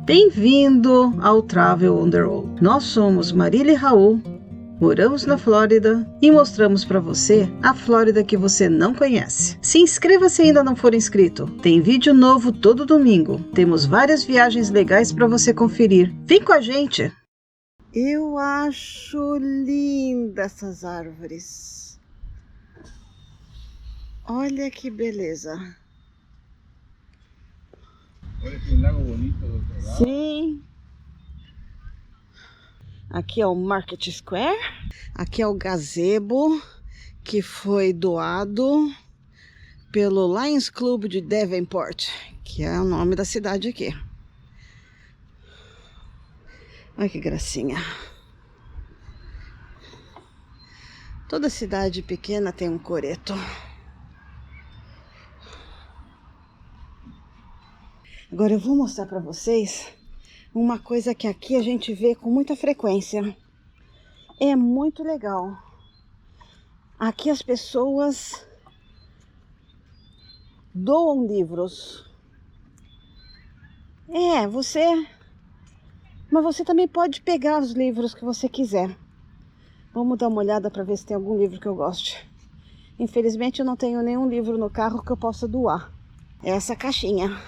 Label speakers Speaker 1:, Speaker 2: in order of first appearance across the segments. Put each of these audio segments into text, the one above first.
Speaker 1: Bem-vindo ao Travel on the Road. Nós somos Marília e Raul, moramos na Flórida e mostramos para você a Flórida que você não conhece. Se inscreva se ainda não for inscrito. Tem vídeo novo todo domingo. Temos várias viagens legais para você conferir. Vem com a gente! Eu acho linda essas árvores. Olha que beleza.
Speaker 2: Olha que lago bonito do outro lado.
Speaker 1: Sim. Aqui é o Market Square. Aqui é o gazebo que foi doado pelo Lions Club de Devonport, que é o nome da cidade aqui. Olha que gracinha. Toda cidade pequena tem um coreto. Agora eu vou mostrar para vocês uma coisa que aqui a gente vê com muita frequência. É muito legal. Aqui as pessoas doam livros. Mas você também pode pegar os livros que você quiser. Vamos dar uma olhada para ver se tem algum livro que eu goste. Infelizmente eu não tenho nenhum livro no carro que eu possa doar. É essa caixinha.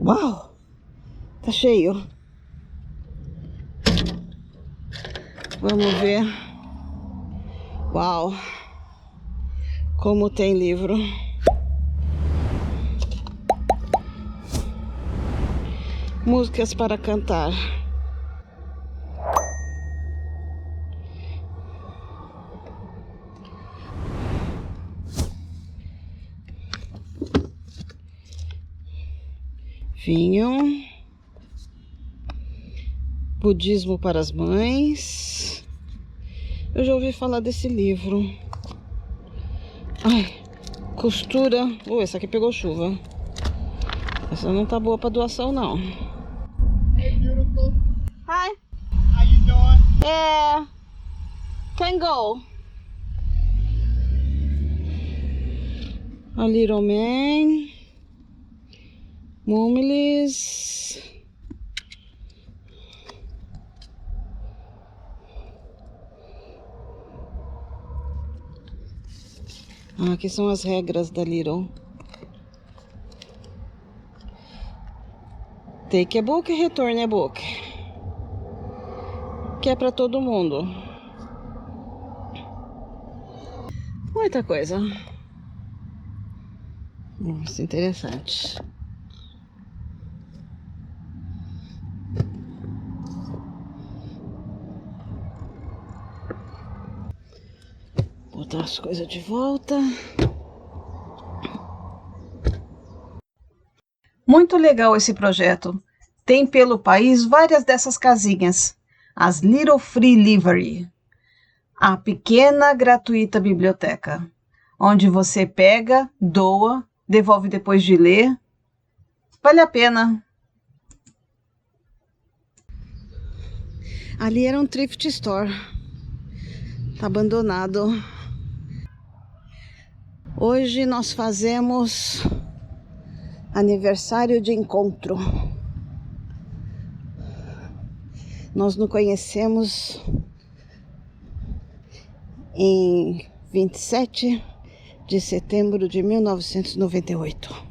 Speaker 1: Uau! Tá cheio. Vamos ver. Uau! Como tem livro. Músicas para cantar. Vinho. Budismo para as mães. Eu já ouvi falar desse livro. Ai, costura. Essa aqui pegou chuva. Essa não tá boa para doação, não.
Speaker 2: Hey, beautiful.
Speaker 1: Hi.
Speaker 2: How you doing?
Speaker 1: Can go. A Little Man. Mummies. Aqui são as regras da Little. Take a book, return a book. Que é para todo mundo. Muita coisa. Nossa, interessante. Botar as coisas de volta. Muito legal esse projeto. Tem pelo país várias dessas casinhas. As Little Free Library. A pequena gratuita biblioteca. Onde você pega, doa, devolve depois de ler. Vale a pena. Ali era um thrift store. Tá abandonado. Hoje nós fazemos aniversário de encontro. Nós nos conhecemos em 27 de setembro de 1998.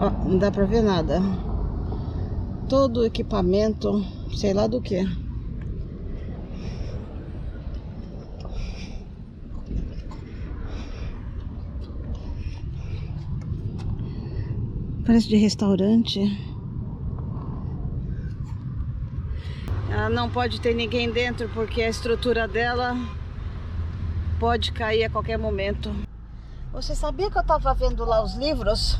Speaker 1: Ó, não dá pra ver nada. Todo o equipamento, sei lá do que. Parece de restaurante. Ela não pode ter ninguém dentro porque a estrutura dela pode cair a qualquer momento. Você sabia que eu estava vendo lá os livros?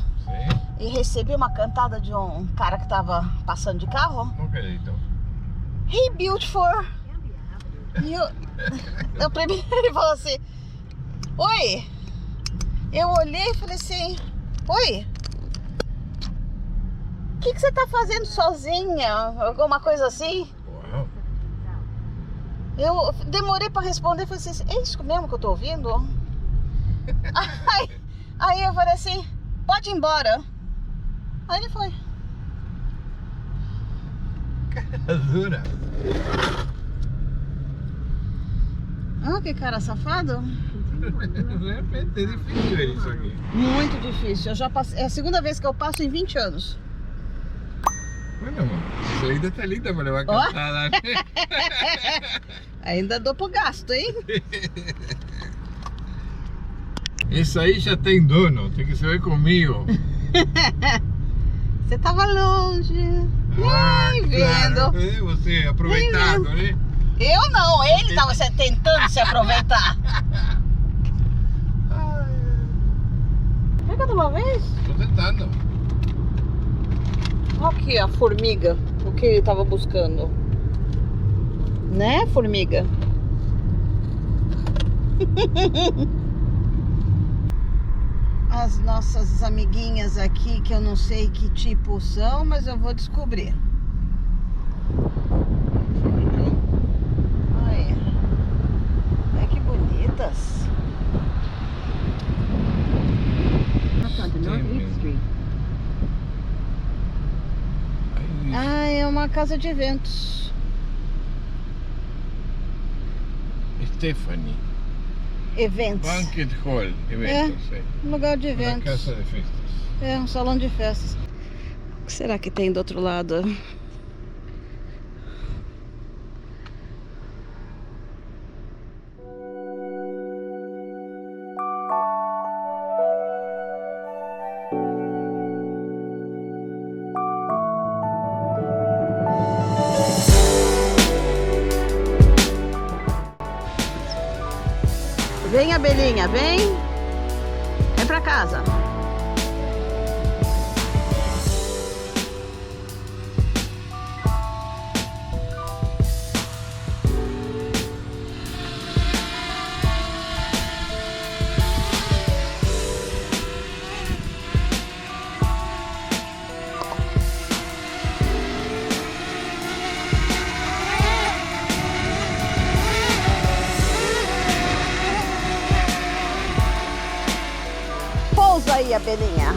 Speaker 2: Sim.
Speaker 1: e recebi uma cantada de um cara que tava passando de carro.
Speaker 2: Ok, então.
Speaker 1: Hey, beautiful! E eu primeiro ele falou assim, oi! Eu olhei e falei assim, oi! O que você tá fazendo sozinha? Alguma coisa assim?
Speaker 2: Uau.
Speaker 1: Eu demorei pra responder, falei assim, é isso mesmo que eu tô ouvindo? Aí eu falei assim, pode ir embora. Aí ele foi.
Speaker 2: Cara dura.
Speaker 1: Ah, que cara safado.
Speaker 2: De repente é difícil ver isso aqui.
Speaker 1: Muito difícil. Eu já passei, é a segunda vez que eu passo em 20 anos.
Speaker 2: Bueno, amor, isso ainda tá linda pra levar
Speaker 1: Ó.
Speaker 2: cantada.
Speaker 1: Ainda dou pro gasto, hein?
Speaker 2: Isso aí já tem dono, tem que saber comigo.
Speaker 1: Você tava longe. Nem
Speaker 2: claro.
Speaker 1: vendo.
Speaker 2: É, você aproveitado, né?
Speaker 1: Eu não, ele tava tentando se aproveitar. Pega de uma vez?
Speaker 2: Tô tentando.
Speaker 1: Olha aqui a formiga, o que ele tava buscando. Né, formiga? As nossas amiguinhas aqui, que eu não sei que tipo são, mas eu vou descobrir. Olha, olha que bonitas. Ah, é uma casa de eventos.
Speaker 2: Stephanie.
Speaker 1: Eventos.
Speaker 2: Banquet Hall, eventos. É.
Speaker 1: Um lugar de
Speaker 2: Uma
Speaker 1: eventos.
Speaker 2: casa de festas.
Speaker 1: É, um salão de festas. O que será que tem do outro lado? Vem, abelhinha, vem. Vem pra casa. Pousa aí, abelhinha.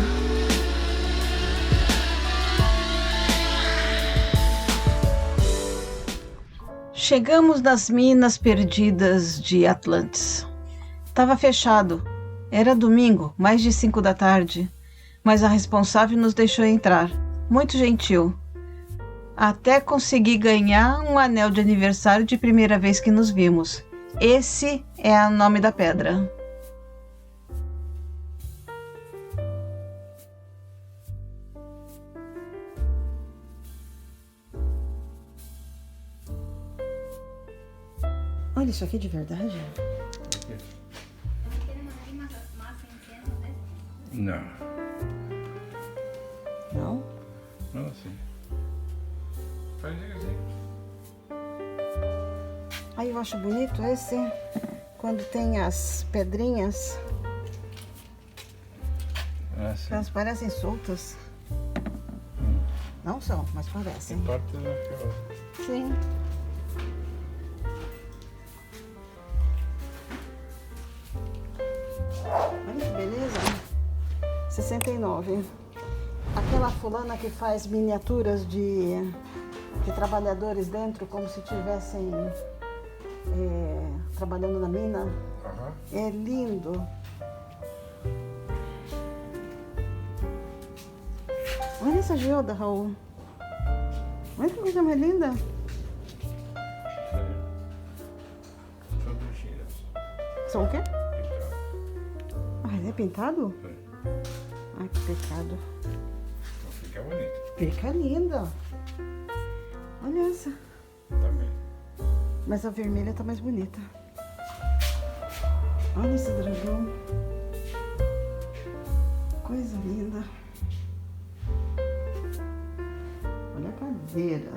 Speaker 1: Chegamos nas minas perdidas de Atlantis. Tava fechado. Era domingo, mais de 5 da tarde. Mas a responsável nos deixou entrar. Muito gentil. Até consegui ganhar um anel de aniversário de primeira vez que nos vimos. Esse é o nome da pedra. Olha isso aqui de verdade.
Speaker 2: Não.
Speaker 1: Não?
Speaker 2: Não, sim. Faz assim.
Speaker 1: Aí eu acho bonito esse, quando tem as pedrinhas,
Speaker 2: Sim.
Speaker 1: elas parecem soltas. Não são, mas parecem.
Speaker 2: Parte da outra.
Speaker 1: Sim. Olha que beleza. 69. Aquela fulana que faz miniaturas de trabalhadores dentro, como se estivessem trabalhando na mina. É lindo. Olha essa geoda, Raul. Olha que coisa mais linda.
Speaker 2: São bruxinhas.
Speaker 1: São o quê?
Speaker 2: Então,
Speaker 1: Ah, ele é pintado? Ai, que pecado.
Speaker 2: fica bonito.
Speaker 1: Fica linda. Olha essa.
Speaker 2: Também.
Speaker 1: Mas a vermelha tá mais bonita. Olha esse dragão. Coisa linda. madeira.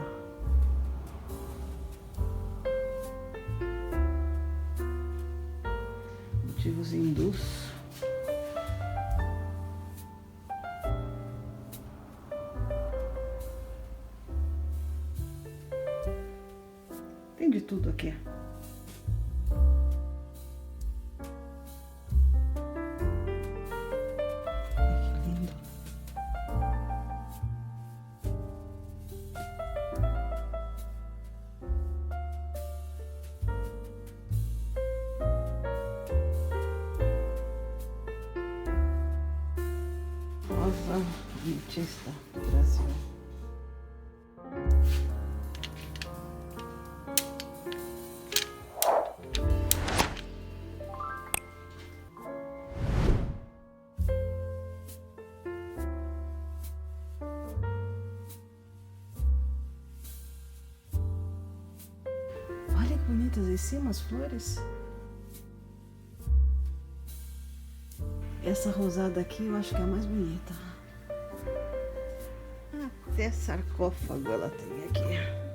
Speaker 1: Motivos hindus. Tem de tudo aqui. Ai, que lindo. Rosa ametista do Brasil. Olha que bonitas em cima as flores. Essa rosada aqui eu acho que é a mais bonita. Até sarcófago ela tem aqui.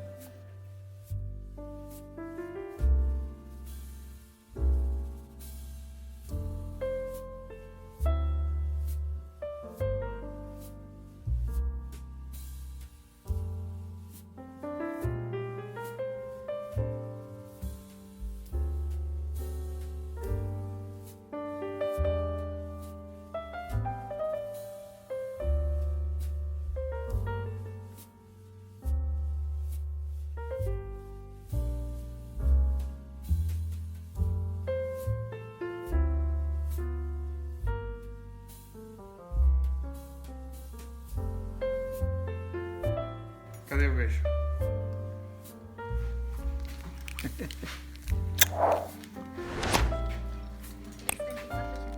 Speaker 2: Cadê o beijo?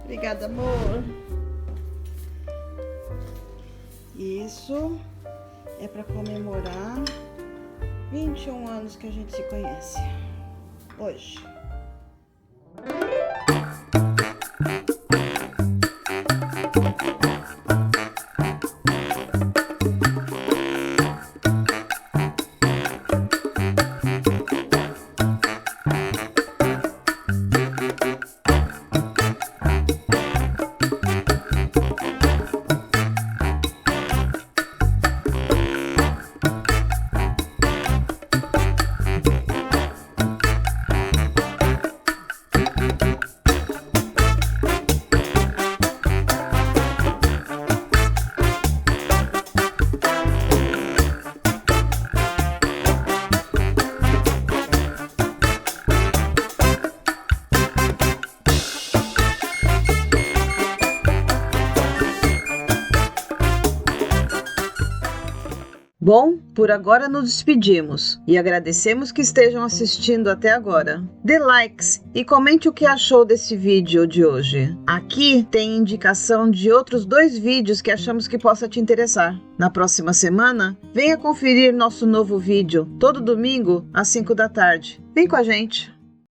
Speaker 1: Obrigada, amor. Isso é para comemorar 21 anos que a gente se conhece. Hoje. Bom, por agora nos despedimos e agradecemos que estejam assistindo até agora. Dê likes e comente o que achou desse vídeo de hoje. Aqui tem indicação de outros 2 vídeos que achamos que possa te interessar. Na próxima semana, venha conferir nosso novo vídeo, todo domingo às 5 da tarde. Vem com a gente!